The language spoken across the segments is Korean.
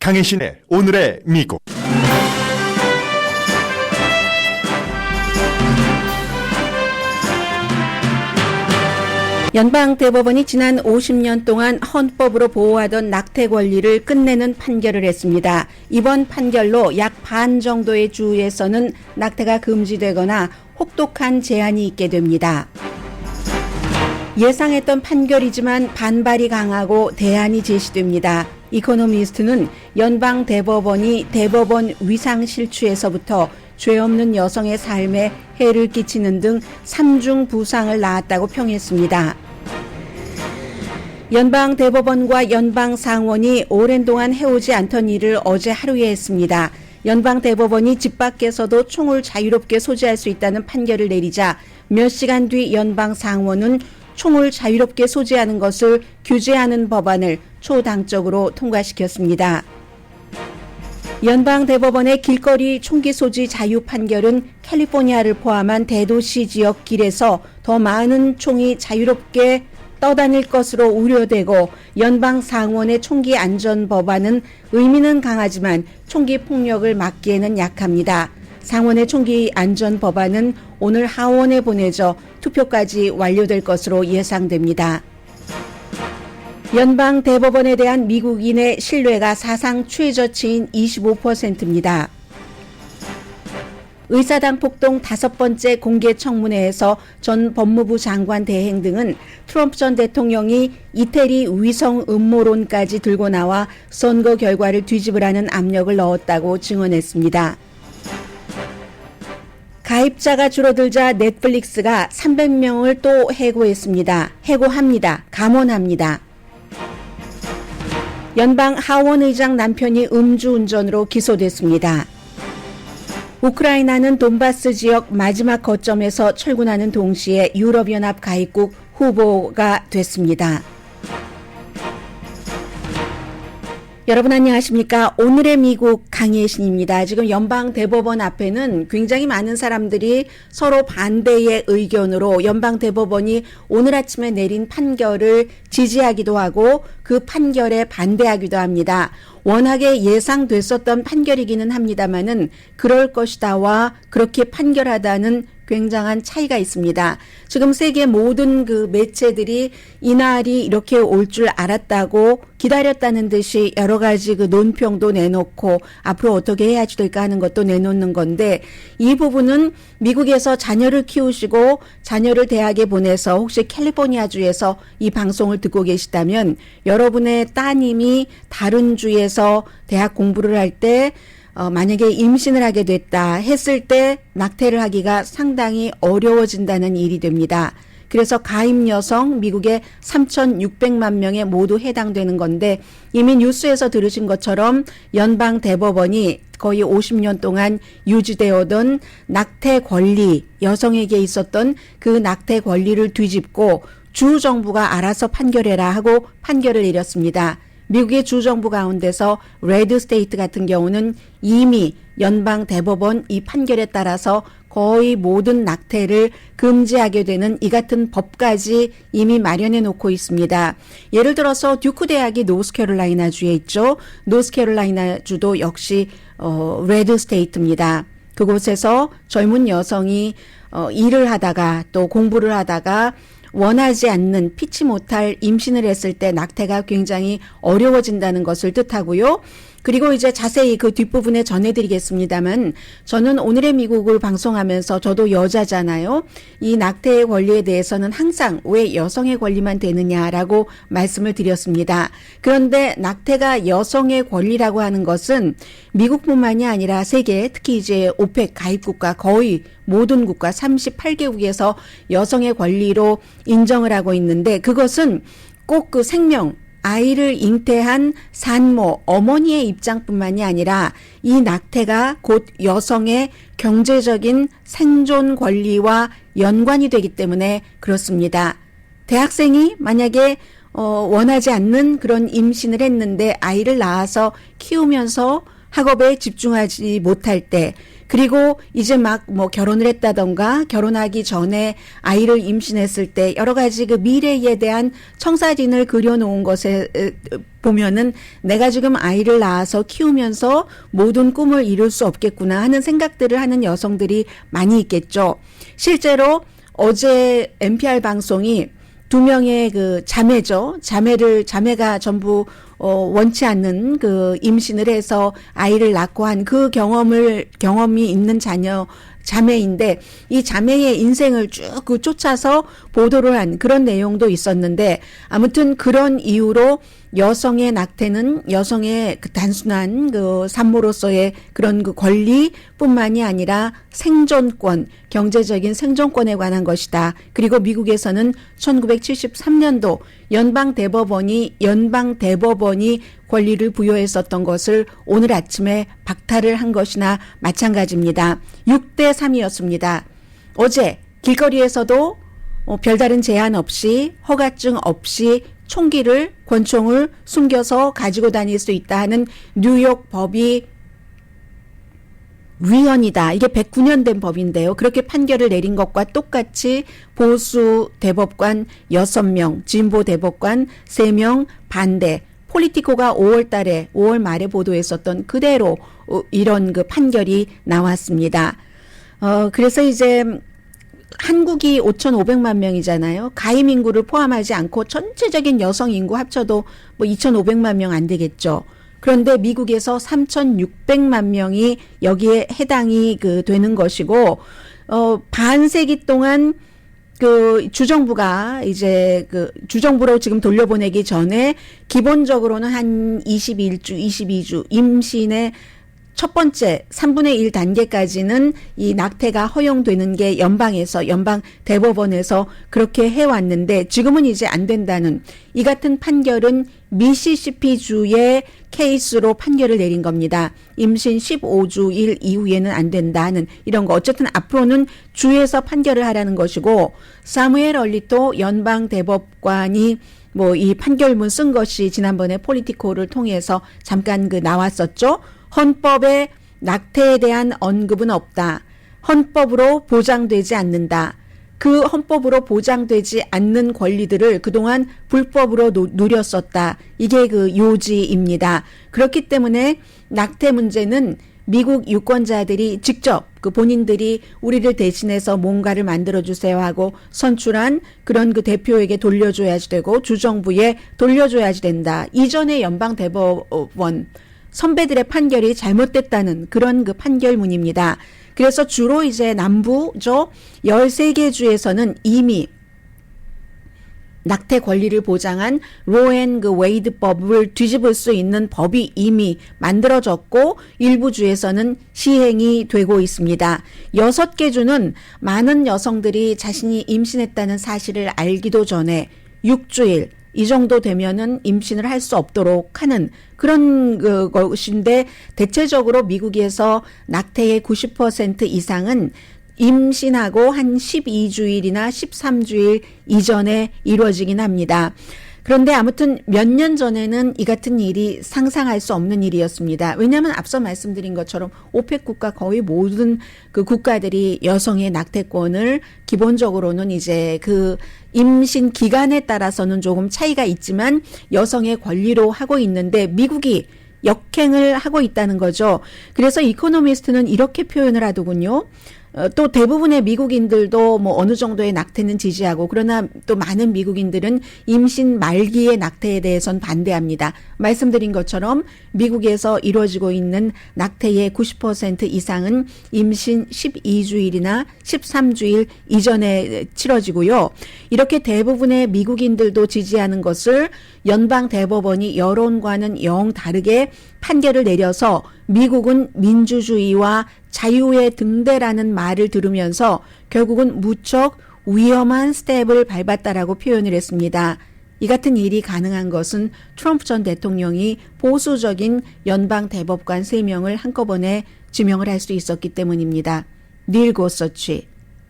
강혜신의 오늘의 미국. 연방대법원이 지난 50년 동안 헌법으로 보호하던 낙태 권리를 끝내는 판결을 했습니다. 이번 판결로 약 반 정도의 주에서는 낙태가 금지되거나 혹독한 제한이 있게 됩니다. 예상했던 판결이지만 반발이 강하고 대안이 제시됩니다. 이코노미스트는 연방대법원이 대법원 위상 실추에서부터 죄 없는 여성의 삶에 해를 끼치는 등 3중 부상을 낳았다고 평했습니다. 연방대법원과 연방상원이 오랜 동안 해오지 않던 일을 어제 하루에 했습니다. 연방대법원이 집 밖에서도 총을 자유롭게 소지할 수 있다는 판결을 내리자 몇 시간 뒤 연방상원은 총을 자유롭게 소지하는 것을 규제하는 법안을 초당적으로 통과시켰습니다. 연방대법원의 길거리 총기 소지 자유 판결은 캘리포니아를 포함한 대도시 지역 길에서 더 많은 총이 자유롭게 떠다닐 것으로 우려되고, 연방상원의 총기 안전 법안은 의미는 강하지만 총기 폭력을 막기에는 약합니다. 상원의 총기 안전 법안은 오늘 하원에 보내져 투표까지 완료될 것으로 예상됩니다. 연방 대법원에 대한 미국인의 신뢰가 사상 최저치인 25%입니다. 의사당 폭동 5번째 공개 청문회에서 전 법무부 장관 대행 등은 트럼프 전 대통령이 이태리 위성 음모론까지 들고 나와 선거 결과를 뒤집으라는 압력을 넣었다고 증언했습니다. 가입자가 줄어들자 넷플릭스가 300명을 또 해고했습니다. 해고합니다. 감원합니다. 연방 하원 의장 남편이 음주운전으로 기소됐습니다. 우크라이나는 돈바스 지역 마지막 거점에서 철군하는 동시에 유럽연합 가입국 후보가 됐습니다. 여러분 안녕하십니까? 오늘의 미국 강혜신입니다. 지금 연방대법원 앞에는 굉장히 많은 사람들이 서로 반대의 의견으로 연방대법원이 오늘 아침에 내린 판결을 지지하기도 하고 그 판결에 반대하기도 합니다. 워낙에 예상됐었던 판결이기는 합니다만은 그럴 것이다와 그렇게 판결하다는 굉장한 차이가 있습니다. 지금 세계 모든 그 매체들이 이날이 이렇게 올 줄 알았다고 기다렸다는 듯이 여러 가지 그 논평도 내놓고 앞으로 어떻게 해야지 될까 하는 것도 내놓는 건데, 이 부분은 미국에서 자녀를 키우시고 자녀를 대학에 보내서 혹시 캘리포니아주에서 이 방송을 듣고 계시다면 여러분의 따님이 다른 주에서 대학 공부를 할 때 만약에 임신을 하게 됐다 했을 때 낙태를 하기가 상당히 어려워진다는 일이 됩니다. 그래서 가임 여성 미국의 3,600만 명에 모두 해당되는 건데, 이미 뉴스에서 들으신 것처럼 연방 대법원이 거의 50년 동안 유지되어 오던 낙태 권리, 여성에게 있었던 그 낙태 권리를 뒤집고 주 정부가 알아서 판결해라 하고 판결을 내렸습니다. 미국의 주정부 가운데서 레드 스테이트 같은 경우는 이미 연방 대법원 이 판결에 따라서 거의 모든 낙태를 금지하게 되는 이 같은 법까지 이미 마련해 놓고 있습니다. 예를 들어서 듀크 대학이 노스캐롤라이나 주에 있죠. 노스캐롤라이나 주도 역시 레드 스테이트입니다. 그곳에서 젊은 여성이 일을 하다가 또 공부를 하다가 원하지 않는 피치 못할 임신을 했을 때 낙태가 굉장히 어려워진다는 것을 뜻하고요. 그리고 이제 자세히 그 뒷부분에 전해드리겠습니다만, 저는 오늘의 미국을 방송하면서 저도 여자잖아요. 이 낙태의 권리에 대해서는 항상 왜 여성의 권리만 되느냐라고 말씀을 드렸습니다. 그런데 낙태가 여성의 권리라고 하는 것은 미국뿐만이 아니라 세계, 특히 이제 오펙 가입국가 거의 모든 국가 38개국에서 여성의 권리로 인정을 하고 있는데, 그것은 꼭 그 생명, 아이를 잉태한 산모, 어머니의 입장뿐만이 아니라 이 낙태가 곧 여성의 경제적인 생존 권리와 연관이 되기 때문에 그렇습니다. 대학생이 만약에 원하지 않는 그런 임신을 했는데 아이를 낳아서 키우면서 학업에 집중하지 못할 때, 그리고 이제 막 뭐 결혼을 했다던가 결혼하기 전에 아이를 임신했을 때 여러 가지 그 미래에 대한 청사진을 그려놓은 것에 보면은 내가 지금 아이를 낳아서 키우면서 모든 꿈을 이룰 수 없겠구나 하는 생각들을 하는 여성들이 많이 있겠죠. 실제로 어제 NPR 방송이 두 명의 그 자매가 전부 원치 않는 그 임신을 해서 아이를 낳고 한 그 경험이 있는 자매인데 이 자매의 인생을 쭉 그 쫓아서 보도를 한 그런 내용도 있었는데 아무튼 그런 이유로 여성의 낙태는 여성의 그 단순한 그 산모로서의 그런 그 권리뿐만이 아니라 생존권, 경제적인 생존권에 관한 것이다. 그리고 미국에서는 1973년도 연방 대법원이 권리를 부여했었던 것을 오늘 아침에 박탈을 한 것이나 마찬가지입니다. 6대 3이었습니다. 어제 길거리에서도 별다른 제한 없이 허가증 없이 권총을 숨겨서 가지고 다닐 수 있다 하는 뉴욕 법이 위헌이다. 이게 109년 된 법인데요. 그렇게 판결을 내린 것과 똑같이 보수 대법관 6명, 진보 대법관 3명 반대. 폴리티코가 5월 말에 보도했었던 그대로 이런 그 판결이 나왔습니다. 그래서 이제 한국이 5,500만 명이잖아요. 가임 인구를 포함하지 않고 전체적인 여성 인구 합쳐도 뭐 2,500만 명 안 되겠죠. 그런데 미국에서 3,600만 명이 여기에 해당이 되는 것이고, 반세기 동안 주정부가 주정부로 지금 돌려보내기 전에 기본적으로는 한 21주, 22주 임신의 첫 번째 3분의 1 단계까지는 이 낙태가 허용되는 게 연방 대법원에서 그렇게 해왔는데 지금은 이제 안 된다는 이 같은 판결은 미시시피주의 케이스로 판결을 내린 겁니다. 임신 15주일 이후에는 안 된다는 이런 거. 어쨌든 앞으로는 주에서 판결을 하라는 것이고 사무엘 얼리토 연방 대법관이 뭐 이 판결문 쓴 것이 지난번에 폴리티코를 통해서 잠깐 나왔었죠. 헌법에 낙태에 대한 언급은 없다. 헌법으로 보장되지 않는다. 그 헌법으로 보장되지 않는 권리들을 그동안 불법으로 누렸었다. 이게 그 요지입니다. 그렇기 때문에 낙태 문제는 미국 유권자들이 직접 본인들이 우리를 대신해서 뭔가를 만들어주세요 하고 선출한 그런 그 대표에게 돌려줘야지 되고 주정부에 돌려줘야지 된다. 이전에 연방 대법원 선배들의 판결이 잘못됐다는 그런 그 판결문입니다. 그래서 주로 이제 남부죠. 13개 주에서는 이미 낙태 권리를 보장한 로앤 웨이드 법을 뒤집을 수 있는 법이 이미 만들어졌고 일부 주에서는 시행이 되고 있습니다. 6개 주는 많은 여성들이 자신이 임신했다는 사실을 알기도 전에 6주일 이 정도 되면은 임신을 할 수 없도록 하는 그런 것인데 대체적으로 미국에서 낙태의 90% 이상은 임신하고 한 12주일이나 13주일 이전에 이루어지긴 합니다. 그런데 아무튼 몇 년 전에는 이 같은 일이 상상할 수 없는 일이었습니다. 왜냐하면 앞서 말씀드린 것처럼 오펙 국가 거의 모든 그 국가들이 여성의 낙태권을 기본적으로는 이제 그 임신 기간에 따라서는 조금 차이가 있지만 여성의 권리로 하고 있는데 미국이 역행을 하고 있다는 거죠. 그래서 이코노미스트는 이렇게 표현을 하더군요. 또 대부분의 미국인들도 뭐 어느 정도의 낙태는 지지하고 그러나 또 많은 미국인들은 임신 말기의 낙태에 대해선 반대합니다. 말씀드린 것처럼 미국에서 이루어지고 있는 낙태의 90% 이상은 임신 12주일이나 13주일 이전에 치러지고요. 이렇게 대부분의 미국인들도 지지하는 것을 연방 대법원이 여론과는 영 다르게 판결을 내려서 미국은 민주주의와 자유의 등대라는 말을 들으면서 결국은 무척 위험한 스텝을 밟았다라고 표현을 했습니다. 이 같은 일이 가능한 것은 트럼프 전 대통령이 보수적인 연방 대법관 3명을 한꺼번에 지명을 할 수 있었기 때문입니다. 닐 고서치,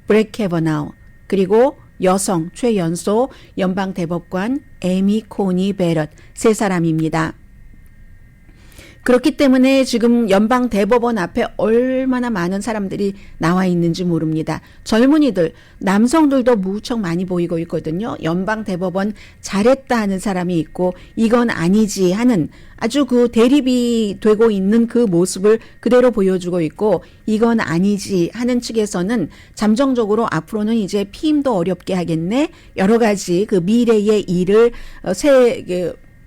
브렉 캐버나우, 그리고 여성 최연소 연방 대법관 에미 코니 베럿 3사람입니다. 그렇기 때문에 지금 연방 대법원 앞에 얼마나 많은 사람들이 나와 있는지 모릅니다. 젊은이들, 남성들도 무척 많이 보이고 있거든요. 연방 대법원 잘했다 하는 사람이 있고 이건 아니지 하는 아주 그 대립이 되고 있는 그 모습을 그대로 보여주고 있고 이건 아니지 하는 측에서는 잠정적으로 앞으로는 이제 피임도 어렵게 하겠네. 여러 가지 그 미래의 일을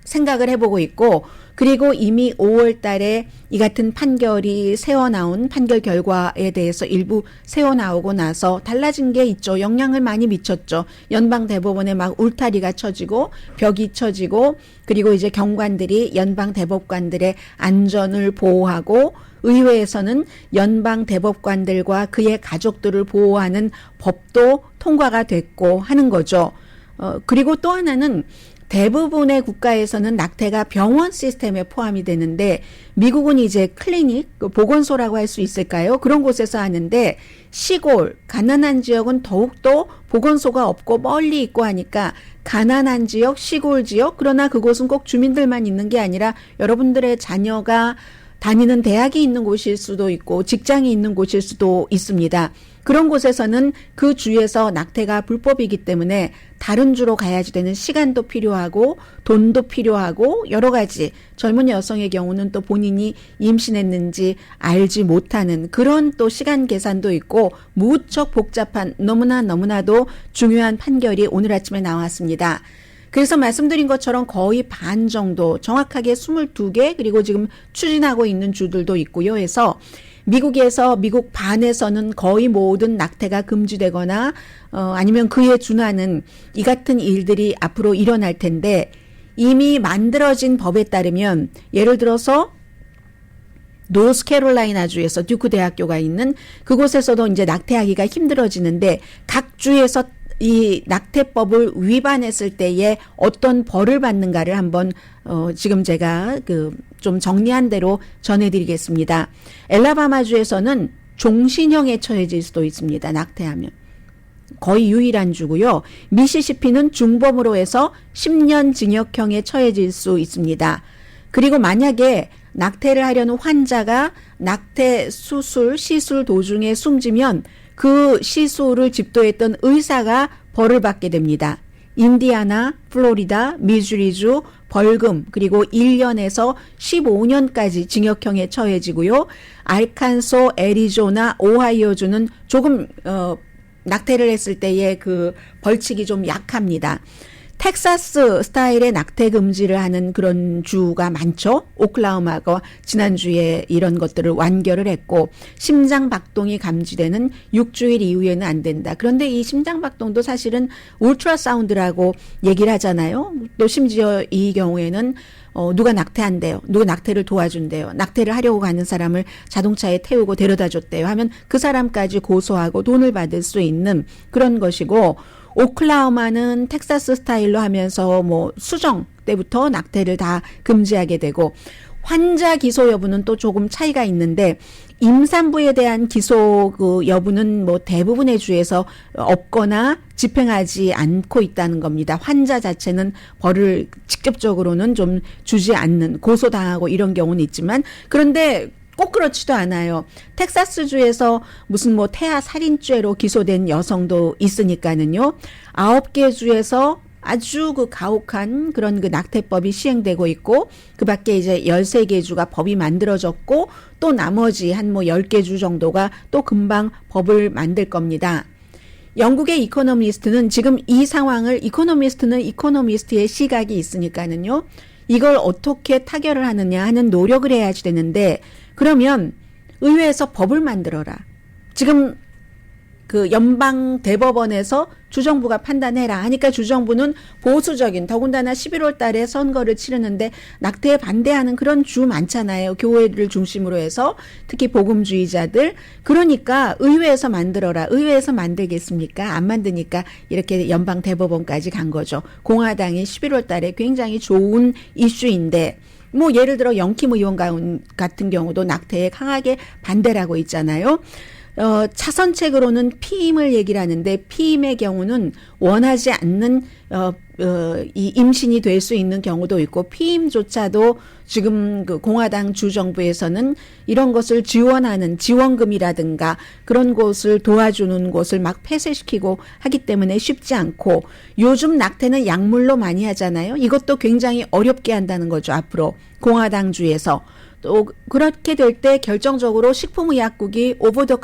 생각을 해보고 있고 그리고 이미 5월 달에 이 같은 판결이 새어나온 판결 결과에 대해서 일부 새어나오고 나서 달라진 게 있죠. 영향을 많이 미쳤죠. 연방대법원에 막 울타리가 쳐지고 벽이 쳐지고 그리고 이제 경관들이 연방대법관들의 안전을 보호하고 의회에서는 연방대법관들과 그의 가족들을 보호하는 법도 통과가 됐고 하는 거죠. 그리고 또 하나는 대부분의 국가에서는 낙태가 병원 시스템에 포함이 되는데 미국은 이제 클리닉, 보건소라고 할 수 있을까요? 그런 곳에서 하는데 시골, 가난한 지역은 더욱더 보건소가 없고 멀리 있고 하니까 가난한 지역, 시골 지역, 그러나 그곳은 꼭 주민들만 있는 게 아니라 여러분들의 자녀가 다니는 대학이 있는 곳일 수도 있고 직장이 있는 곳일 수도 있습니다. 그런 곳에서는 그 주에서 낙태가 불법이기 때문에 다른 주로 가야지 되는 시간도 필요하고 돈도 필요하고 여러 가지 젊은 여성의 경우는 또 본인이 임신했는지 알지 못하는 그런 또 시간 계산도 있고 무척 복잡한 너무나도 중요한 판결이 오늘 아침에 나왔습니다. 그래서 말씀드린 것처럼 거의 반 정도 정확하게 22개 그리고 지금 추진하고 있는 주들도 있고요. 해서 미국에서 미국 반에서는 거의 모든 낙태가 금지되거나 아니면 그에 준하는 이 같은 일들이 앞으로 일어날 텐데 이미 만들어진 법에 따르면 예를 들어서 노스캐롤라이나주에서 듀크 대학교가 있는 그곳에서도 이제 낙태하기가 힘들어지는데 각 주에서 이 낙태법을 위반했을 때에 어떤 벌을 받는가를 한번 지금 제가 좀 정리한 대로 전해드리겠습니다. 엘라바마주에서는 종신형에 처해질 수도 있습니다. 낙태하면. 거의 유일한 주고요. 미시시피는 중범으로 해서 10년 징역형에 처해질 수 있습니다. 그리고 만약에 낙태를 하려는 환자가 낙태 시술 도중에 숨지면 그 시술을 집도했던 의사가 벌을 받게 됩니다. 인디아나, 플로리다, 미주리주 벌금 그리고 1년에서 15년까지 징역형에 처해지고요. 알칸소, 애리조나, 오하이오주는 조금 낙태를 했을 때의 그 벌칙이 좀 약합니다. 텍사스 스타일의 낙태 금지를 하는 그런 주가 많죠. 오클라호마가 지난주에 이런 것들을 완결을 했고 심장 박동이 감지되는 6주일 이후에는 안 된다. 그런데 이 심장 박동도 사실은 울트라사운드라고 얘기를 하잖아요. 또 심지어 이 경우에는 누가 낙태한대요. 누가 낙태를 도와준대요. 낙태를 하려고 가는 사람을 자동차에 태우고 데려다 줬대요. 하면 그 사람까지 고소하고 돈을 받을 수 있는 그런 것이고 오클라호마는 텍사스 스타일로 하면서 뭐 수정 때부터 낙태를 다 금지하게 되고 환자 기소 여부는 또 조금 차이가 있는데 임산부에 대한 기소 그 여부는 뭐 대부분의 주에서 없거나 집행하지 않고 있다는 겁니다. 환자 자체는 벌을 직접적으로는 좀 주지 않는 고소당하고 이런 경우는 있지만 그런데 꼭 그렇지도 않아요. 텍사스주에서 무슨 뭐 태아 살인죄로 기소된 여성도 있으니까는요. 9개 주에서 아주 그 가혹한 그런 그 낙태법이 시행되고 있고 그 밖에 이제 13개 주가 법이 만들어졌고 또 나머지 한 뭐 10개 주 정도가 또 금방 법을 만들 겁니다. 영국의 이코노미스트는 지금 이 상황을 이코노미스트는 이코노미스트의 시각이 있으니까는요. 이걸 어떻게 타결을 하느냐 하는 노력을 해야지 되는데 그러면 의회에서 법을 만들어라. 지금 그 연방 대법원에서 주정부가 판단해라 하니까 주정부는 보수적인 더군다나 11월 달에 선거를 치르는데 낙태에 반대하는 그런 주 많잖아요. 교회를 중심으로 해서 특히 복음주의자들. 그러니까 의회에서 만들어라. 의회에서 만들겠습니까? 안 만드니까 이렇게 연방 대법원까지 간 거죠. 공화당이 11월 달에 굉장히 좋은 이슈인데 뭐 예를 들어 영킴 의원 같은 경우도 낙태에 강하게 반대를 하고 있잖아요. 차선책으로는 피임을 얘기를 하는데 피임의 경우는 원하지 않는 이 임신이 될 수 있는 경우도 있고 피임조차도 지금 그 공화당 주정부에서는 이런 것을 지원하는 지원금이라든가 그런 곳을 도와주는 곳을 막 폐쇄시키고 하기 때문에 쉽지 않고 요즘 낙태는 약물로 많이 하잖아요. 이것도 굉장히 어렵게 한다는 거죠. 앞으로 공화당주에서. 또 그렇게 될 때 결정적으로 식품의약국이 오버 더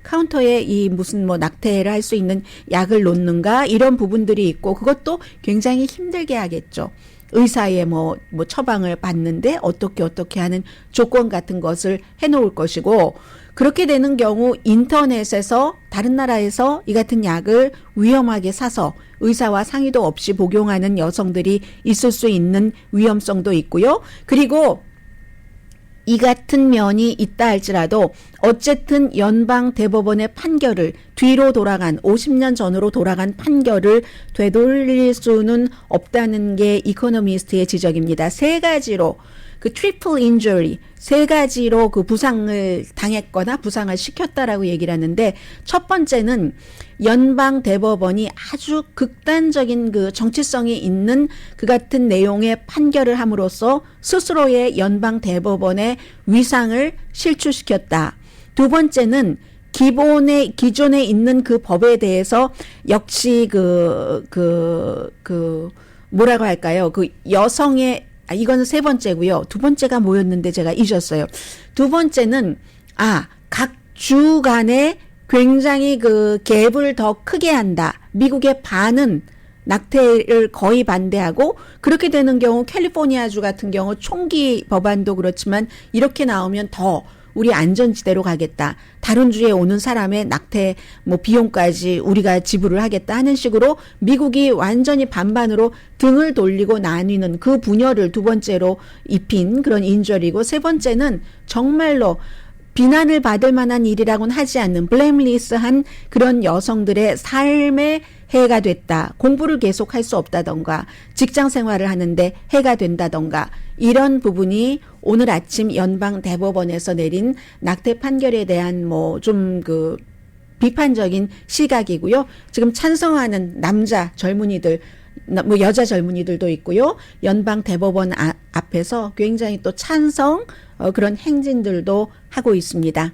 카운터에 이 무슨 뭐 낙태를 할 수 있는 약을 놓는가 이런 부분들이 있고 그것도 굉장히 힘들게 하겠죠. 의사의 뭐 처방을 받는데 어떻게 하는 조건 같은 것을 해놓을 것이고 그렇게 되는 경우 인터넷에서 다른 나라에서 이 같은 약을 위험하게 사서 의사와 상의도 없이 복용하는 여성들이 있을 수 있는 위험성도 있고요. 그리고 이 같은 면이 있다 할지라도 어쨌든 연방 대법원의 판결을 뒤로 돌아간 50년 전으로 돌아간 판결을 되돌릴 수는 없다는 게 이코노미스트의 지적입니다. 세 가지로 그 트리플 인저리 세 가지로 그 부상을 당했거나 부상을 시켰다라고 얘기를 하는데 첫 번째는 연방 대법원이 아주 극단적인 그 정치성이 있는 그 같은 내용의 판결을 함으로써 스스로의 연방 대법원의 위상을 실추시켰다. 두 번째는 기존에 있는 그 법에 대해서 역시 뭐라고 할까요? 그 여성의 이거는 세 번째고요. 두 번째가 뭐였는데 제가 잊었어요. 두 번째는 각 주 간에 굉장히 그 갭을 더 크게 한다. 미국의 반은 낙태를 거의 반대하고 그렇게 되는 경우 캘리포니아주 같은 경우 총기 법안도 그렇지만 이렇게 나오면 더 우리 안전지대로 가겠다. 다른 주에 오는 사람의 낙태 비용까지 우리가 지불을 하겠다 하는 식으로 미국이 완전히 반반으로 등을 돌리고 나뉘는 그 분열을 두 번째로 입힌 그런 인절이고 세 번째는 정말로 비난을 받을 만한 일이라고는 하지 않는 블레임리스한 그런 여성들의 삶에 해가 됐다. 공부를 계속할 수 없다던가 직장 생활을 하는데 해가 된다던가 이런 부분이 오늘 아침 연방 대법원에서 내린 낙태 판결에 대한 좀 비판적인 시각이고요. 지금 찬성하는 남자 젊은이들 여자 젊은이들도 있고요. 연방 대법원 앞에서 굉장히 또 찬성 그런 행진들도 하고 있습니다.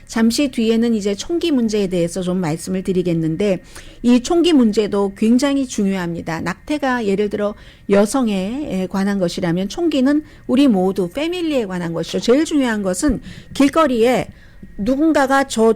잠시 뒤에는 이제 총기 문제에 대해서 좀 말씀을 드리겠는데 이 총기 문제도 굉장히 중요합니다. 낙태가 예를 들어 여성에 관한 것이라면 총기는 우리 모두 패밀리에 관한 것이죠. 제일 중요한 것은 길거리에 누군가가 저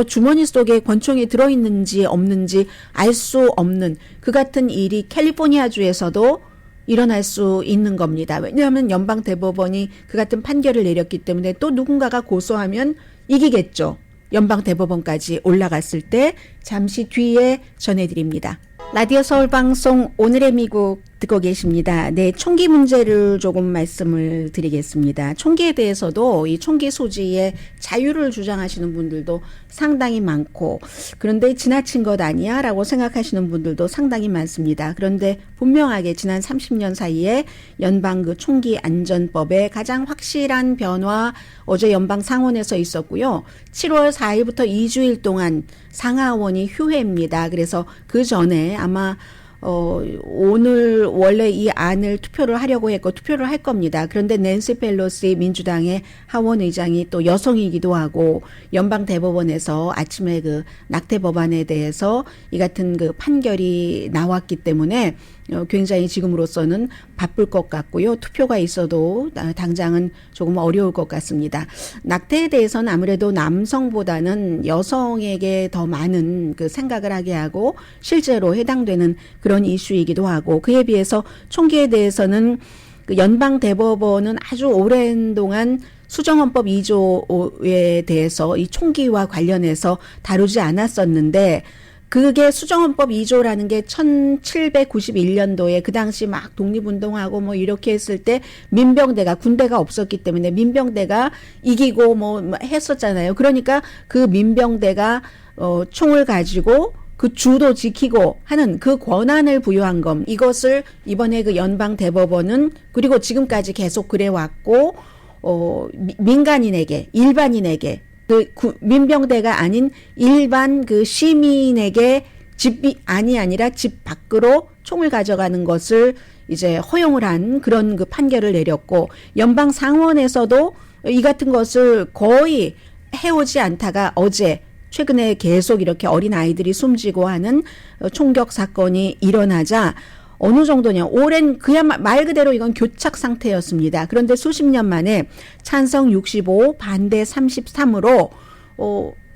주머니 속에 권총이 들어있는지 없는지 알 수 없는 그 같은 일이 캘리포니아주에서도 일어날 수 있는 겁니다. 왜냐하면 연방 대법원이 그 같은 판결을 내렸기 때문에 또 누군가가 고소하면 이기겠죠. 연방 대법원까지 올라갔을 때 잠시 뒤에 전해드립니다. 라디오 서울 방송 오늘의 미국 듣고 계십니다. 네, 총기 문제를 조금 말씀을 드리겠습니다. 총기에 대해서도 이 총기 소지의 자유를 주장하시는 분들도 상당히 많고 그런데 지나친 것 아니야 라고 생각하시는 분들도 상당히 많습니다. 그런데 분명하게 지난 30년 사이에 연방 그 총기 안전법에 가장 확실한 변화 어제 연방 상원에서 있었고요. 7월 4일부터 2주일 동안 상하원이 휴회입니다. 그래서 그 전에 아마 오늘 원래 이 안을 투표를 하려고 했고 투표를 할 겁니다. 그런데 낸시 펠로시 민주당의 하원 의장이 또 여성이기도 하고 연방 대법원에서 아침에 그 낙태 법안에 대해서 이 같은 그 판결이 나왔기 때문에 굉장히 지금으로서는 바쁠 것 같고요. 투표가 있어도 당장은 조금 어려울 것 같습니다. 낙태에 대해서는 아무래도 남성보다는 여성에게 더 많은 그 생각을 하게 하고 실제로 해당되는 그런 이슈이기도 하고 그에 비해서 총기에 대해서는 그 연방 대법원은 아주 오랜 동안 수정헌법 2조에 대해서 이 총기와 관련해서 다루지 않았었는데 그게 수정헌법 2조라는 게 1791년도에 그 당시 막 독립운동하고 이렇게 했을 때 민병대가 군대가 없었기 때문에 민병대가 이기고 했었잖아요. 그러니까 그 민병대가 총을 가지고 그 주도 지키고 하는 그 권한을 부여한 것. 이것을 이번에 그 연방 대법원은 그리고 지금까지 계속 그래왔고 민간인에게 일반인에게 민병대가 아닌 일반 그 시민에게 집이 아니라 집 밖으로 총을 가져가는 것을 이제 허용을 한 그런 그 판결을 내렸고, 연방 상원에서도 이 같은 것을 거의 해오지 않다가 어제 최근에 계속 이렇게 어린 아이들이 숨지고 하는 총격 사건이 일어나자 어느 정도냐, 오랜 그야말로 말 그대로 이건 교착 상태였습니다. 그런데 수십 년 만에 찬성 65, 반대 33으로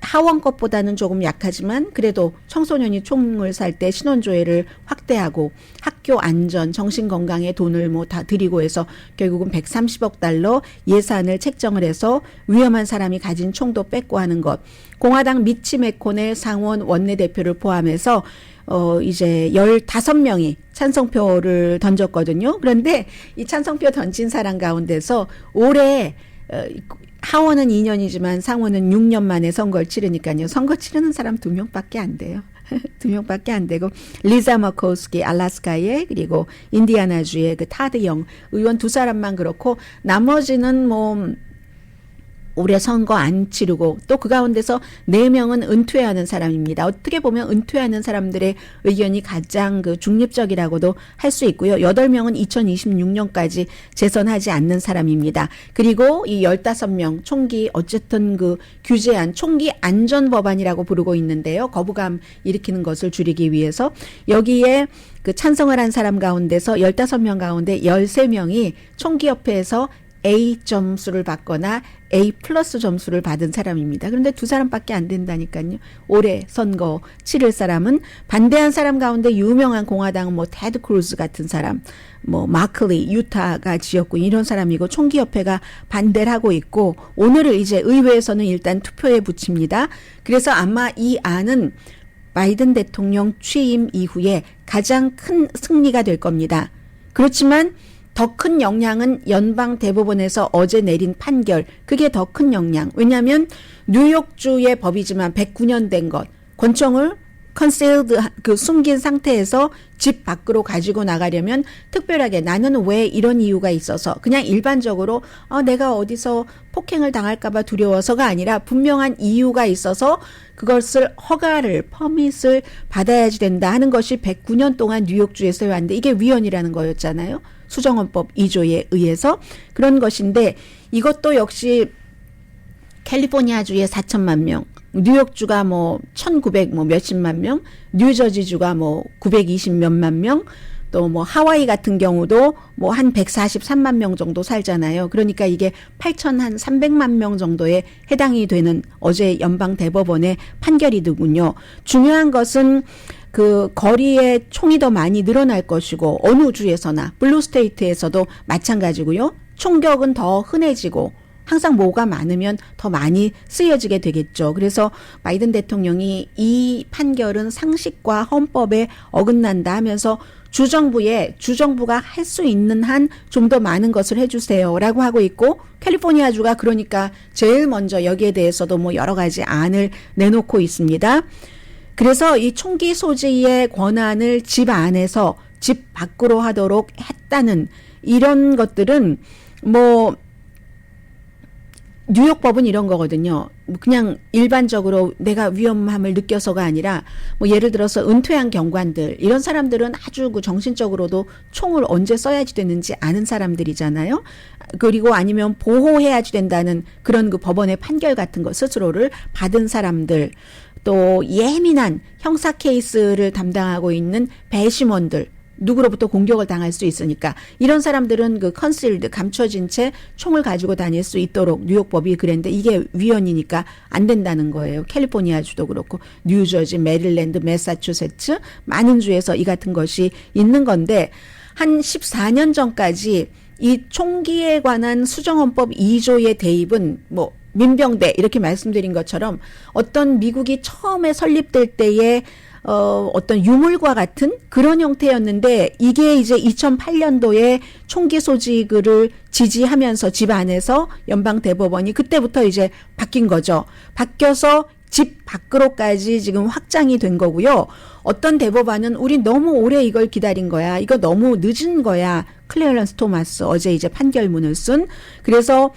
하원 것보다는 조금 약하지만 그래도 청소년이 총을 살 때 신원조회를 확대하고 학교 안전, 정신건강에 돈을 뭐 다 들이고 해서 결국은 130억 달러 예산을 책정을 해서 위험한 사람이 가진 총도 뺏고 하는 것. 공화당 미치 맥코넬 상원 원내대표를 포함해서 이제 15명이 찬성표를 던졌거든요. 그런데 이 찬성표 던진 사람 가운데서 올해 하원은 2년이지만 상원은 6년 만에 선거를 치르니까요. 선거 치르는 사람 2명밖에 안 돼요. 2명밖에 안 되고, 리자 머코스키 알래스카의, 그리고 인디아나주의 그 타드 영 의원 2사람만 그렇고, 나머지는 뭐 올해 선거 안 치르고, 또 그 가운데서 4명은 은퇴하는 사람입니다. 어떻게 보면 은퇴하는 사람들의 의견이 가장 그 중립적이라고도 할 수 있고요. 8명은 2026년까지 재선하지 않는 사람입니다. 그리고 이 15명 총기, 어쨌든 그 규제안, 총기 안전 법안이라고 부르고 있는데요. 거부감 일으키는 것을 줄이기 위해서 여기에 그 찬성을 한 사람 가운데서 15명 가운데 13명이 총기협회에서 A 점수를 받거나 A 플러스 점수를 받은 사람입니다. 그런데 2사람밖에 안 된다니까요. 올해 선거 치를 사람은, 반대한 사람 가운데 유명한 공화당은 뭐 테드 크루즈 같은 사람, 뭐 마클리 유타가 지었고 이런 사람이고, 총기협회가 반대를 하고 있고, 오늘을 이제 의회에서는 일단 투표에 붙입니다. 그래서 아마 이 안은 바이든 대통령 취임 이후에 가장 큰 승리가 될 겁니다. 그렇지만 더 큰 영향은 연방 대법원에서 어제 내린 판결, 그게 더 큰 영향. 왜냐하면 뉴욕주의 법이지만 109년 된 것, 권총을 컨세일드, 그 숨긴 상태에서 집 밖으로 가지고 나가려면 특별하게 나는 왜 이런 이유가 있어서, 그냥 일반적으로 내가 어디서 폭행을 당할까봐 두려워서가 아니라 분명한 이유가 있어서 그것을 허가를, 퍼밋을 받아야지 된다 하는 것이 109년 동안 뉴욕주에서 해왔는데, 이게 위헌이라는 거였잖아요. 수정헌법 2조에 의해서 그런 것인데, 이것도 역시 캘리포니아주에 4천만 명, 뉴욕주가 뭐 1900 뭐 몇십만 명, 뉴저지주가 뭐 920 몇만 명, 또 뭐 하와이 같은 경우도 뭐 한 143만 명 정도 살잖아요. 그러니까 이게 8,300만 명 정도에 해당이 되는 어제 연방 대법원의 판결이더군요. 중요한 것은 그 거리에 총이 더 많이 늘어날 것이고, 어느 주에서나 블루스테이트에서도 마찬가지고요. 총격은 더 흔해지고, 항상 뭐가 많으면 더 많이 쓰여지게 되겠죠. 그래서 바이든 대통령이 이 판결은 상식과 헌법에 어긋난다 하면서 주정부가 할 수 있는 한 좀 더 많은 것을 해주세요라고 하고 있고, 캘리포니아주가 그러니까 제일 먼저 여기에 대해서도 뭐 여러 가지 안을 내놓고 있습니다. 그래서 이 총기 소지의 권한을 집 안에서 집 밖으로 하도록 했다는 이런 것들은 뭐 뉴욕법은 이런 거거든요. 그냥 일반적으로 내가 위험함을 느껴서가 아니라, 뭐 예를 들어서 은퇴한 경관들, 이런 사람들은 아주 그 정신적으로도 총을 언제 써야지 되는지 아는 사람들이잖아요. 그리고 아니면 보호해야지 된다는 그런 그 법원의 판결 같은 거 스스로를 받은 사람들, 또 예민한 형사 케이스를 담당하고 있는 배심원들, 누구로부터 공격을 당할 수 있으니까 이런 사람들은 그 컨실드, 감춰진 채 총을 가지고 다닐 수 있도록 뉴욕법이 그랬는데, 이게 위헌이니까 안 된다는 거예요. 캘리포니아주도 그렇고 뉴저지, 메릴랜드, 매사추세츠 많은 주에서 이 같은 것이 있는 건데, 한 14년 전까지 이 총기에 관한 수정헌법 2조의 대입은 뭐 민병대 이렇게 말씀드린 것처럼 어떤 미국이 처음에 설립될 때의 어떤 유물과 같은 그런 형태였는데, 이게 이제 2008년도에 총기 소지를 지지하면서 집 안에서 연방 대법원이 그때부터 이제 바뀐 거죠. 바뀌어서 집 밖으로까지 지금 확장이 된 거고요. 어떤 대법원은 우리 너무 오래 이걸 기다린 거야. 이거 너무 늦은 거야. 클레어런스 토마스 어제 이제 판결문을 쓴. 그래서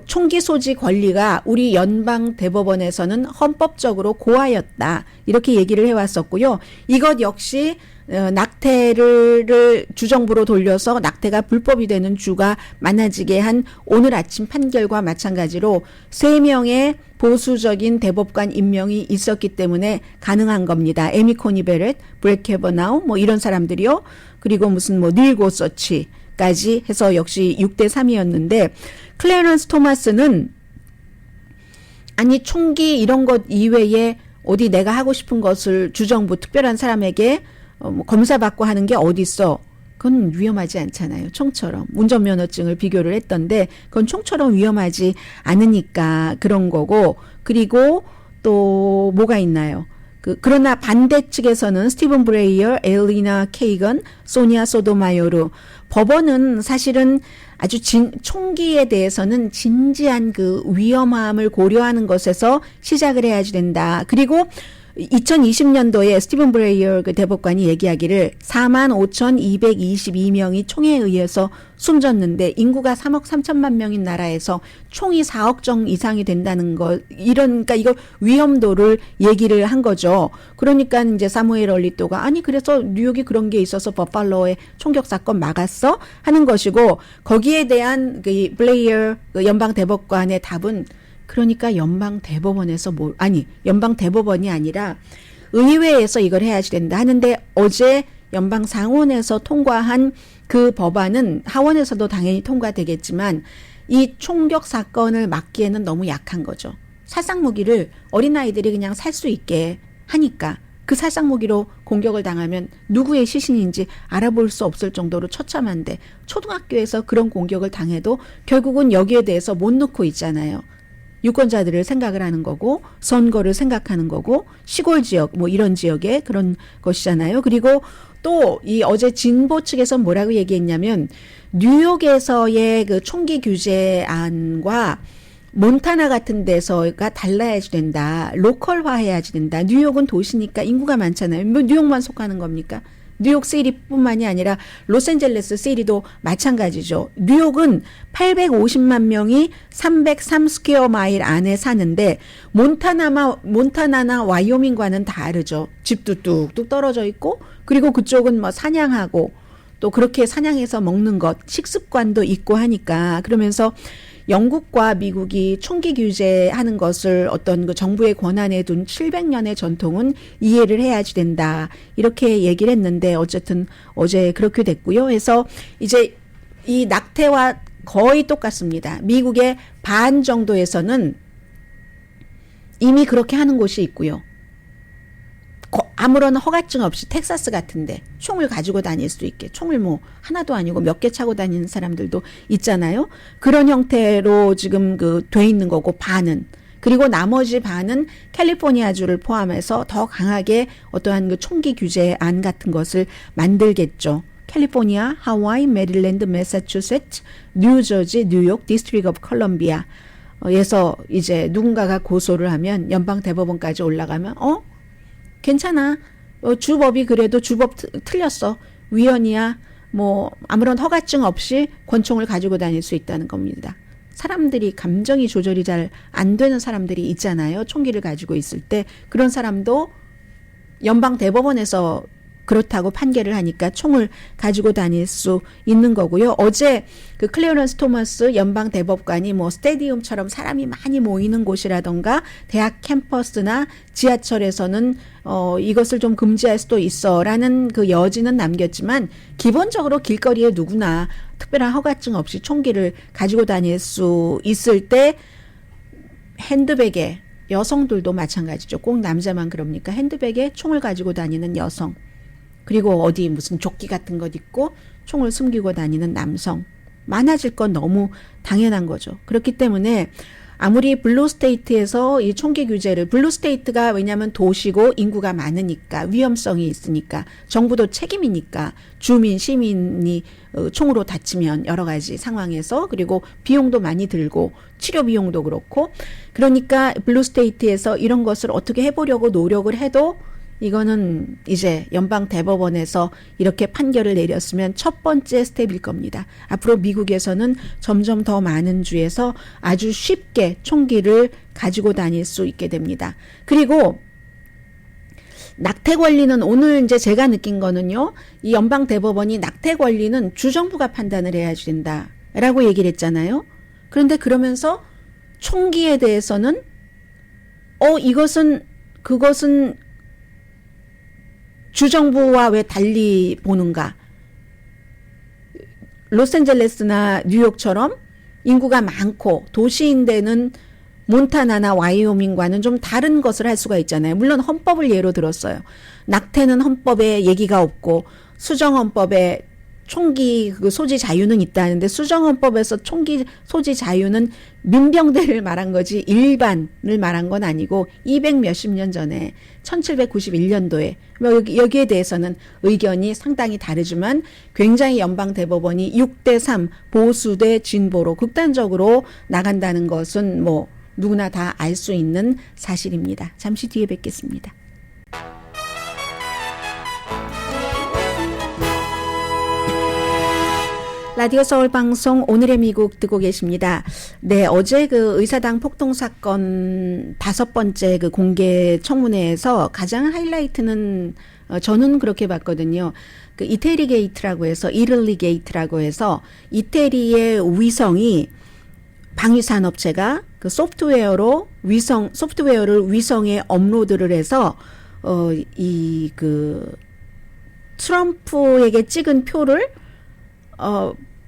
총기 소지 권리가 우리 연방 대법원에서는 헌법적으로 고하였다. 이렇게 얘기를 해왔었고요. 이것 역시 낙태를 주정부로 돌려서 낙태가 불법이 되는 주가 많아지게 한 오늘 아침 판결과 마찬가지로 3명의 보수적인 대법관 임명이 있었기 때문에 가능한 겁니다. 에미 코니 베렛, 브렛 캐버나우 뭐 이런 사람들이요. 그리고 무슨 뭐 닐 고서치까지 해서 역시 6대3이었는데 클래런스 토마스는 아니 총기 이런 것 이외에 어디 내가 하고 싶은 것을 주정부 특별한 사람에게 뭐 검사받고 하는 게 어디 있어? 그건 위험하지 않잖아요. 총처럼. 운전면허증을 비교를 했던데 그건 총처럼 위험하지 않으니까 그런 거고. 그리고 또 뭐가 있나요? 그러나 반대 측에서는 스티븐 브레이어, 엘리나 케이건, 소니아 소도마요르 법원은 사실은 아주 총기에 대해서는 진지한 그 위험함을 고려하는 것에서 시작을 해야지 된다. 그리고 2020년도에 스티븐 브레이어 그 대법관이 얘기하기를 45,222명이 총에 의해서 숨졌는데 인구가 3억 3천만 명인 나라에서 총이 4억 정 이상이 된다는 거 그러니까 이거 위험도를 얘기를 한 거죠. 그러니까 이제 사무엘 얼리토가 아니 그래서 뉴욕이 그런 게 있어서 버팔로의 총격 사건 막았어 하는 것이고 거기에 대한 그 블레이어 그 연방 대법관의 답은 그러니까 연방 대법원에서 연방 대법원이 아니라 의회에서 이걸 해야지 된다 하는데 어제 연방 상원에서 통과한 그 법안은 하원에서도 당연히 통과되겠지만 이 총격 사건을 막기에는 너무 약한 거죠. 살상 무기를 어린아이들이 그냥 살 수 있게 하니까 그 살상 무기로 공격을 당하면 누구의 시신인지 알아볼 수 없을 정도로 처참한데 초등학교에서 그런 공격을 당해도 결국은 여기에 대해서 못 놓고 있잖아요. 유권자들을 생각을 하는 거고 선거를 생각하는 거고 시골 지역 뭐 이런 지역에 그런 것이잖아요. 그리고 또 이 어제 진보 측에서 뭐라고 얘기했냐면 뉴욕에서의 그 총기 규제안과 몬타나 같은 데서가 달라야지 된다. 로컬화해야지 된다. 뉴욕은 도시니까 인구가 많잖아요. 뭐 뉴욕만 속하는 겁니까? 뉴욕 시리뿐만이 아니라 로스앤젤레스 시리도 마찬가지죠. 뉴욕은 850만 명이 303 스퀘어 마일 안에 사는데 몬타나나 와이오밍과는 다르죠. 집도 뚝뚝 떨어져 있고 그리고 그쪽은 뭐 사냥하고 또 그렇게 사냥해서 먹는 것 식습관도 있고 하니까 그러면서 영국과 미국이 총기 규제하는 것을 어떤 그 정부의 권한에 둔 700년의 전통은 이해를 해야지 된다. 이렇게 얘기를 했는데 어쨌든 어제 그렇게 됐고요. 그래서 이제 이 낙태와 거의 똑같습니다. 미국의 반 정도에서는 이미 그렇게 하는 곳이 있고요. 아무런 허가증 없이 텍사스 같은데 총을 가지고 다닐 수 있게 총을 뭐 하나도 아니고 몇 개 차고 다니는 사람들도 있잖아요. 그런 형태로 지금 돼 있는 거고 반은 그리고 나머지 반은 캘리포니아주를 포함해서 더 강하게 어떠한 그 총기 규제안 같은 것을 만들겠죠. 캘리포니아, 하와이, 메릴랜드, 매사추세츠, 뉴저지, 뉴욕, 디스트릭 오브 컬럼비아에서 이제 누군가가 고소를 하면 연방 대법원까지 올라가면 괜찮아. 주법이 그래도 주법 틀렸어. 위헌이야. 뭐 아무런 허가증 없이 권총을 가지고 다닐 수 있다는 겁니다. 사람들이 감정이 조절이 잘 안 되는 사람들이 있잖아요. 총기를 가지고 있을 때 그런 사람도 연방 대법원에서 그렇다고 판결을 하니까 총을 가지고 다닐 수 있는 거고요. 어제 그 클래런스 토머스 연방 대법관이 뭐 스테디움처럼 사람이 많이 모이는 곳이라던가 대학 캠퍼스나 지하철에서는 이것을 좀 금지할 수도 있어라는 그 여지는 남겼지만 기본적으로 길거리에 누구나 특별한 허가증 없이 총기를 가지고 다닐 수 있을 때 핸드백에 여성들도 마찬가지죠. 꼭 남자만 그럽니까? 핸드백에 총을 가지고 다니는 여성. 그리고 어디 무슨 조끼 같은 것 입고 총을 숨기고 다니는 남성. 많아질 건 너무 당연한 거죠. 그렇기 때문에 아무리 블루스테이트에서 이 총기 규제를, 블루스테이트가 왜냐하면 도시고 인구가 많으니까 위험성이 있으니까 정부도 책임이니까 주민 시민이 총으로 다치면 여러 가지 상황에서 그리고 비용도 많이 들고 치료 비용도 그렇고 그러니까 블루스테이트에서 이런 것을 어떻게 해보려고 노력을 해도 이거는 이제 연방 대법원에서 이렇게 판결을 내렸으면 첫 번째 스텝일 겁니다. 앞으로 미국에서는 점점 더 많은 주에서 아주 쉽게 총기를 가지고 다닐 수 있게 됩니다. 그리고 낙태 권리는 오늘 이제 제가 느낀 거는요. 이 연방 대법원이 낙태 권리는 주정부가 판단을 해야 된다라고 얘기를 했잖아요. 그런데 그러면서 총기에 대해서는 그것은 주정부와 왜 달리 보는가? 로스앤젤레스나 뉴욕처럼 인구가 많고 도시인데는 몬타나나 와이오밍과는 좀 다른 것을 할 수가 있잖아요. 물론 헌법을 예로 들었어요. 낙태는 헌법에 얘기가 없고 수정헌법에 총기 그 소지 자유는 있다는데 수정헌법에서 총기 소지 자유는 민병대를 말한 거지 일반을 말한 건 아니고 200 몇십 년 전에 1791년도에 여기에 대해서는 의견이 상당히 다르지만 굉장히 연방 대법원이 6대 3 보수 대 진보로 극단적으로 나간다는 것은 뭐 누구나 다 알 수 있는 사실입니다. 잠시 뒤에 뵙겠습니다. 라디오 서울 방송 오늘의 미국 듣고 계십니다. 네, 어제 그 의사당 폭동 사건 5번째 그 공개 청문회에서 가장 하이라이트는 저는 그렇게 봤거든요. 그 이태리 게이트라고 해서 이를리 게이트라고 해서 이태리의 위성이 방위산 업체가 그 소프트웨어를 위성에 업로드를 해서 이 그 트럼프에게 찍은 표를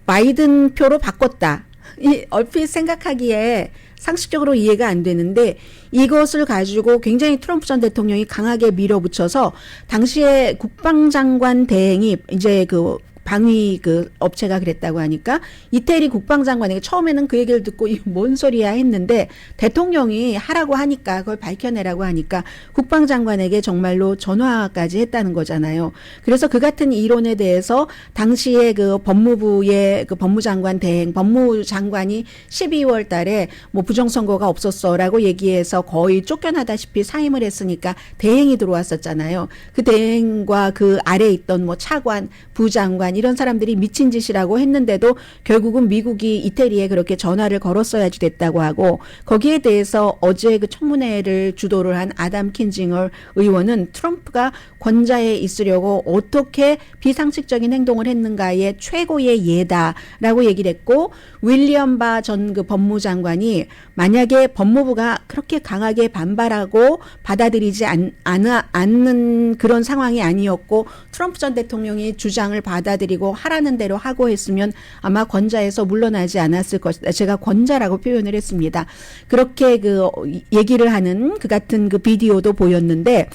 바이든 표로 바꿨다. 이 얼핏 생각하기에 상식적으로 이해가 안 되는데 이것을 가지고 굉장히 트럼프 전 대통령이 강하게 밀어붙여서 당시에 국방장관 대행이 이제 그 방위 그 업체가 그랬다고 하니까 이태리 국방장관에게 처음에는 그 얘기를 듣고 이 뭔 소리야 했는데 대통령이 하라고 하니까 그걸 밝혀내라고 하니까 국방장관에게 정말로 전화까지 했다는 거잖아요. 그래서 그 같은 이론에 대해서 당시에 그 법무부의 그 법무장관 대행 법무장관이 12월 달에 뭐 부정선거가 없었어라고 얘기해서 거의 쫓겨나다시피 사임을 했으니까 대행이 들어왔었잖아요. 그 대행과 그 아래에 있던 뭐 차관, 부장관 이런 사람들이 미친 짓이라고 했는데도 결국은 미국이 이태리에 그렇게 전화를 걸었어야지 됐다고 하고 거기에 대해서 어제 그 청문회를 주도를 한 아담 킨징어 의원은 트럼프가 권좌에 있으려고 어떻게 비상식적인 행동을 했는가의 최고의 예다라고 얘기를 했고 윌리엄 바 전 그 법무장관이 만약에 법무부가 그렇게 강하게 반발하고 받아들이지 않는 그런 상황이 아니었고 트럼프 전 대통령이 주장을 받아들이고 하라는 대로 하고 했으면 아마 권좌에서 물러나지 않았을 것이다. 제가 권좌라고 표현을 했습니다. 그렇게 그 얘기를 하는 그 같은 그 비디오도 보였는데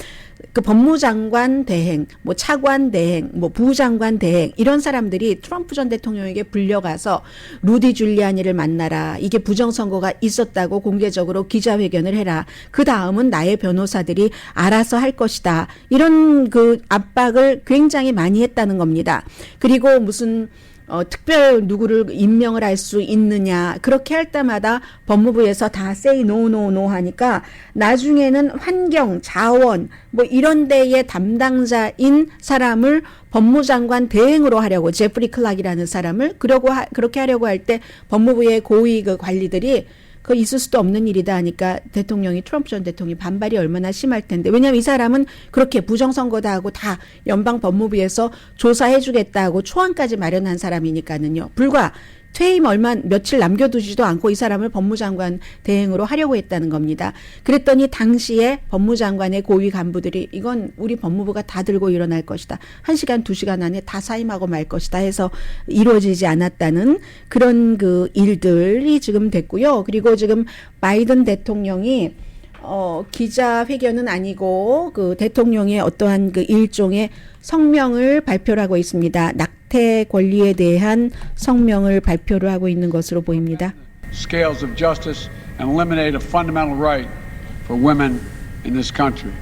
그 법무장관 대행, 뭐 차관 대행, 뭐 부장관 대행 이런 사람들이 트럼프 전 대통령에게 불려가서 루디 줄리아니를 만나라. 이게 부정선거가 있었다고 공개적으로 기자회견을 해라. 그 다음은 나의 변호사들이 알아서 할 것이다. 이런 그 압박을 굉장히 많이 했다는 겁니다. 그리고 무슨 특별 누구를 임명을 할 수 있느냐 그렇게 할 때마다 법무부에서 다 say no no no 하니까 나중에는 환경, 자원 뭐 이런 데의 담당자인 사람을 법무장관 대행으로 하려고 제프리 클락이라는 사람을 그렇게 하려고 할 때 법무부의 고위 그 관리들이 그 있을 수도 없는 일이다 하니까 대통령이 트럼프 전 대통령이 반발이 얼마나 심할 텐데 왜냐하면 이 사람은 그렇게 부정선거다 하고 다 연방 법무부에서 조사해 주겠다고 초안까지 마련한 사람이니까는요. 불과 퇴임 며칠 남겨두지도 않고 이 사람을 법무장관 대행으로 하려고 했다는 겁니다. 그랬더니 당시에 법무장관의 고위 간부들이 이건 우리 법무부가 다 들고 일어날 것이다. 1시간, 2시간 안에 다 사임하고 말 것이다 해서 이루어지지 않았다는 그런 그 일들이 지금 됐고요. 그리고 지금 바이든 대통령이 기자회견은 아니고 그 대통령의 어떠한 그 일종의 성명을 발표를 하고 있습니다. 낙태 권리에 대한 성명을 발표를 하고 있는 것으로 보입니다. Scales of justice and eliminate a fundamental right for women in this country.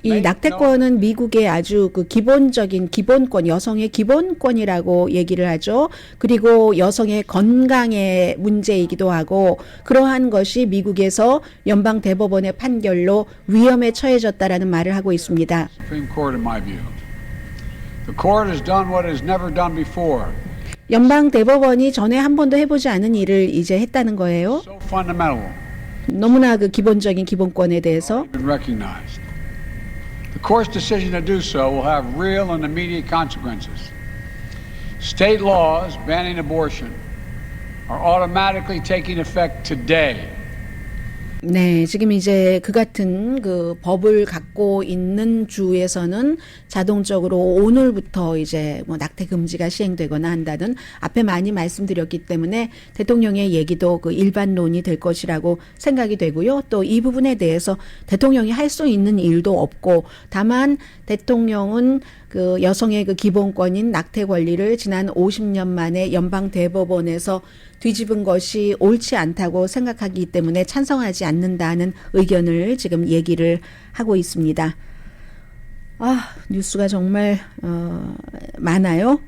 이 낙태권은 미국의 아주 그 기본적인 기본권, 여성의 기본권이라고 얘기를 하죠. 그리고 여성의 건강의 문제이기도 하고 그러한 것이 미국에서 연방 대법원의 판결로 위험에 처해졌다라는 말을 하고 있습니다. Supreme Court, in my view. The court has done what it has never done before. 연방 대법원이 전에 한 번도 해보지 않은 일을 이제 했다는 거예요. So fundamental, 너무나 그 기본적인 기본권에 대해서. been recognized. The court's decision to do so will have real and immediate consequences. State laws banning abortion are automatically taking effect today. 네, 지금 이제 그 같은 그 법을 갖고 있는 주에서는 자동적으로 오늘부터 이제 뭐 낙태 금지가 시행되거나 한다는 앞에 많이 말씀드렸기 때문에 대통령의 얘기도 그 일반론이 될 것이라고 생각이 되고요. 또 이 부분에 대해서 대통령이 할 수 있는 일도 없고 다만 대통령은 그 여성의 그 기본권인 낙태 권리를 지난 50년 만에 연방 대법원에서 뒤집은 것이 옳지 않다고 생각하기 때문에 찬성하지 않는다는 의견을 지금 얘기를 하고 있습니다. 뉴스가 정말 많아요.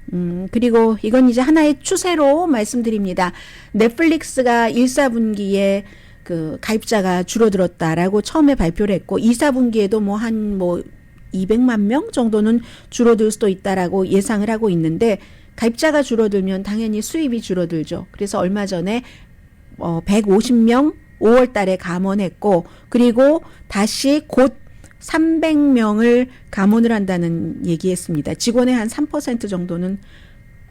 그리고 이건 이제 하나의 추세로 말씀드립니다. 넷플릭스가 1, 4분기에 그 가입자가 줄어들었다라고 처음에 발표를 했고 2, 4분기에도 뭐 한 200만 명 정도는 줄어들 수도 있다라고 예상을 하고 있는데 가입자가 줄어들면 당연히 수입이 줄어들죠. 그래서 얼마 전에 150명 5월 달에 감원했고 그리고 다시 곧 300명을 감원을 한다는 얘기했습니다. 직원의 한 3% 정도는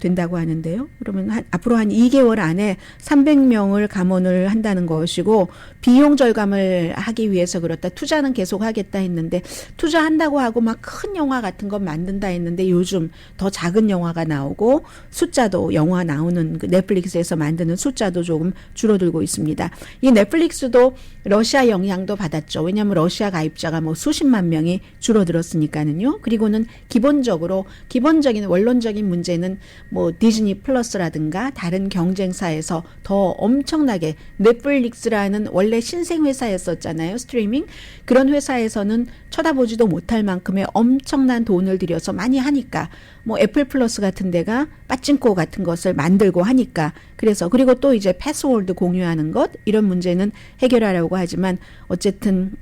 된다고 하는데요. 그러면 앞으로 한 2개월 안에 300명을 감원을 한다는 것이고 비용 절감을 하기 위해서 그렇다. 투자는 계속 하겠다 했는데 투자한다고 하고 막 큰 영화 같은 거 만든다 했는데 요즘 더 작은 영화가 나오고 숫자도 영화 나오는 그 넷플릭스에서 만드는 숫자도 조금 줄어들고 있습니다. 이 넷플릭스도 러시아 영향도 받았죠. 왜냐하면 러시아 가입자가 뭐 수십만 명이 줄어들었으니까는요. 그리고는 기본적인 원론적인 문제는 뭐 디즈니 플러스라든가 다른 경쟁사에서 더 엄청나게 넷플릭스라는 원래 신생 회사였었잖아요. 스트리밍. 그런 회사에서는 쳐다보지도 못할 만큼의 엄청난 돈을 들여서 많이 하니까 뭐 애플 플러스 같은 데가 빠찡코 같은 것을 만들고 하니까 그래서 그리고 또 이제 패스워드 공유하는 것 이런 문제는 해결하려고 하지만 어쨌든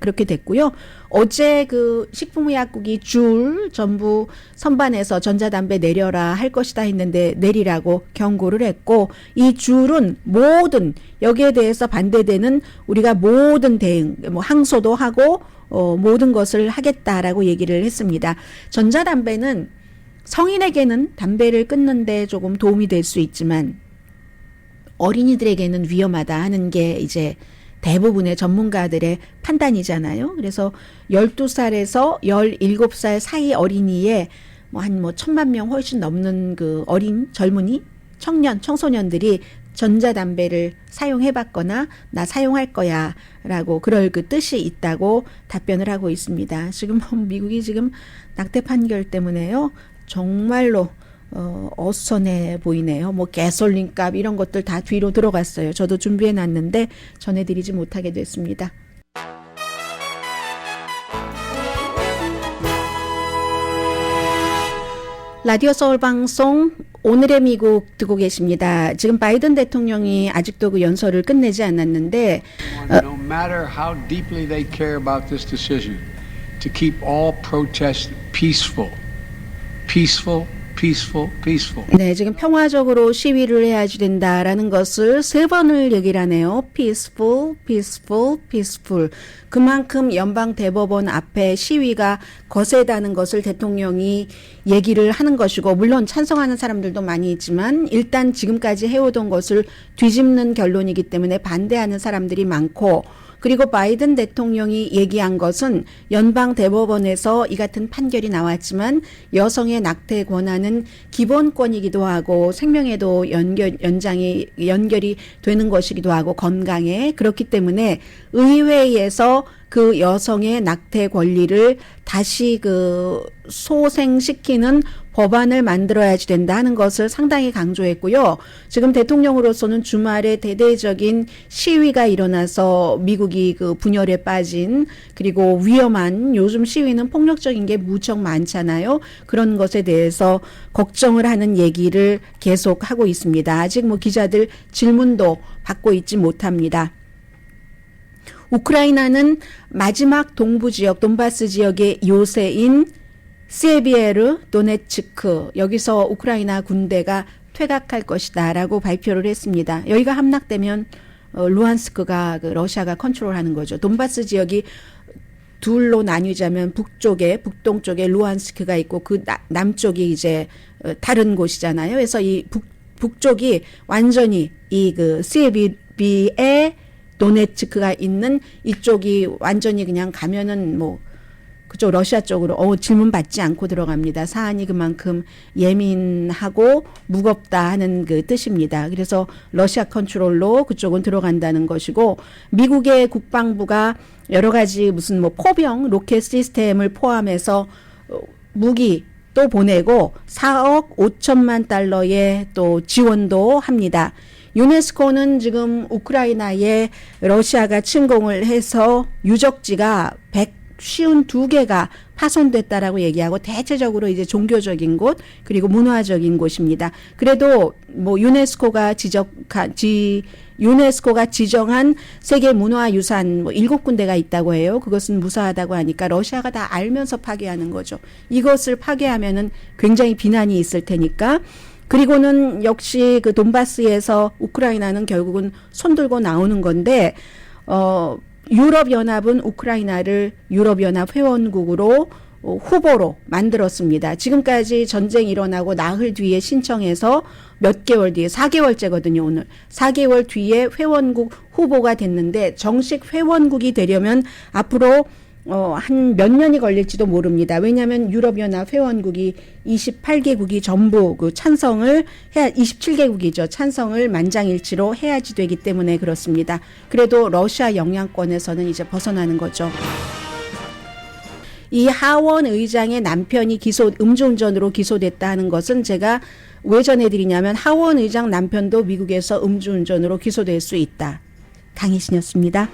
그렇게 됐고요. 어제 그 식품의약국이 줄 전부 선반에서 전자담배 내려라 할 것이다 했는데 내리라고 경고를 했고 이 줄은 모든 여기에 대해서 반대되는 우리가 모든 대응 뭐 항소도 하고 모든 것을 하겠다라고 얘기를 했습니다. 전자담배는 성인에게는 담배를 끊는데 조금 도움이 될 수 있지만 어린이들에게는 위험하다 하는 게 이제 대부분의 전문가들의 판단이잖아요. 그래서 12살에서 17살 사이 어린이에 한 1,000만 명 훨씬 넘는 그 젊은이, 청소년들이 전자담배를 사용해봤거나 나 사용할 거야 라고 그럴 그 뜻이 있다고 답변을 하고 있습니다. 지금 미국이 지금 낙태 판결 때문에요. 정말로 어수선해 보이네요. 뭐 가솔린 값 이런 것들 다 뒤로 들어갔어요. 저도 준비해 놨는데 전해드리지 못하게 됐습니다. 라디오 서울 방송 오늘의 미국 듣고 계십니다. 지금 바이든 대통령이 아직도 그 연설을 끝내지 않았는데 No matter how deeply they care about this decision, to keep all protests peaceful. Peaceful. 네, 지금 평화적으로 시위를 해야지 된다라는 것을 3번을 얘기를 하네요. peaceful. 그만큼 연방 대법원 앞에 시위가 거세다는 것을 대통령이 얘기를 하는 것이고 물론 찬성하는 사람들도 많이 있지만 일단 지금까지 해오던 것을 뒤집는 결론이기 때문에 반대하는 사람들이 많고 그리고 바이든 대통령이 얘기한 것은 연방 대법원에서 이 같은 판결이 나왔지만 여성의 낙태 권한은 기본권이기도 하고 생명에도 연결이 되는 것이기도 하고 건강에 그렇기 때문에 의회에서 그 여성의 낙태 권리를 다시 소생시키는 법안을 만들어야지 된다 하는 것을 상당히 강조했고요. 지금 대통령으로서는 주말에 대대적인 시위가 일어나서 미국이 분열에 빠진, 그리고 위험한, 요즘 시위는 폭력적인 게 무척 많잖아요. 그런 것에 대해서 걱정을 하는 얘기를 계속하고 있습니다. 아직 기자들 질문도 받고 있지 못합니다. 우크라이나는 마지막 동부 지역, 돈바스 지역의 요새인 시에비에르 도네츠크, 여기서 우크라이나 군대가 퇴각할 것이다 라고 발표를 했습니다. 여기가 함락되면 루안스크가 러시아가 컨트롤하는 거죠. 돈바스 지역이 둘로 나뉘자면 북동쪽에 루안스크가 있고 그 남쪽이 이제 다른 곳이잖아요. 그래서 이 북쪽이 완전히 이 시에비에 도네츠크가 있는 이쪽이 완전히 그냥 가면은 그쪽 러시아 쪽으로 질문 받지 않고 들어갑니다. 사안이 그만큼 예민하고 무겁다 하는 뜻입니다. 그래서 러시아 컨트롤로 그쪽은 들어간다는 것이고, 미국의 국방부가 여러 가지 무슨 포병, 로켓 시스템을 포함해서 무기 또 보내고 4억 5천만 달러의 또 지원도 합니다. 유네스코는 지금 우크라이나에 러시아가 침공을 해서 유적지가 152개가 파손됐다라고 얘기하고, 대체적으로 이제 종교적인 곳 그리고 문화적인 곳입니다. 그래도 유네스코가 지정한 세계 문화유산 7군데가 있다고 해요. 그것은 무사하다고 하니까 러시아가 다 알면서 파괴하는 거죠. 이것을 파괴하면은 굉장히 비난이 있을 테니까. 그리고는 역시 돈바스에서 우크라이나는 결국은 손들고 나오는 건데, 유럽연합은 우크라이나를 유럽연합 회원국으로 후보로 만들었습니다. 지금까지 전쟁 일어나고 나흘 뒤에 신청해서 몇 개월 뒤에, 4개월째거든요, 오늘. 4개월 뒤에 회원국 후보가 됐는데, 정식 회원국이 되려면 앞으로 한 몇 년이 걸릴지도 모릅니다. 왜냐하면 유럽연합 회원국이 28개국이 전부 찬성을 해야, 27개국이죠. 찬성을 만장일치로 해야지 되기 때문에 그렇습니다. 그래도 러시아 영향권에서는 이제 벗어나는 거죠. 이 하원 의장의 남편이 음주운전으로 기소됐다 하는 것은 제가 왜 전해드리냐면, 하원 의장 남편도 미국에서 음주운전으로 기소될 수 있다. 강희신이었습니다.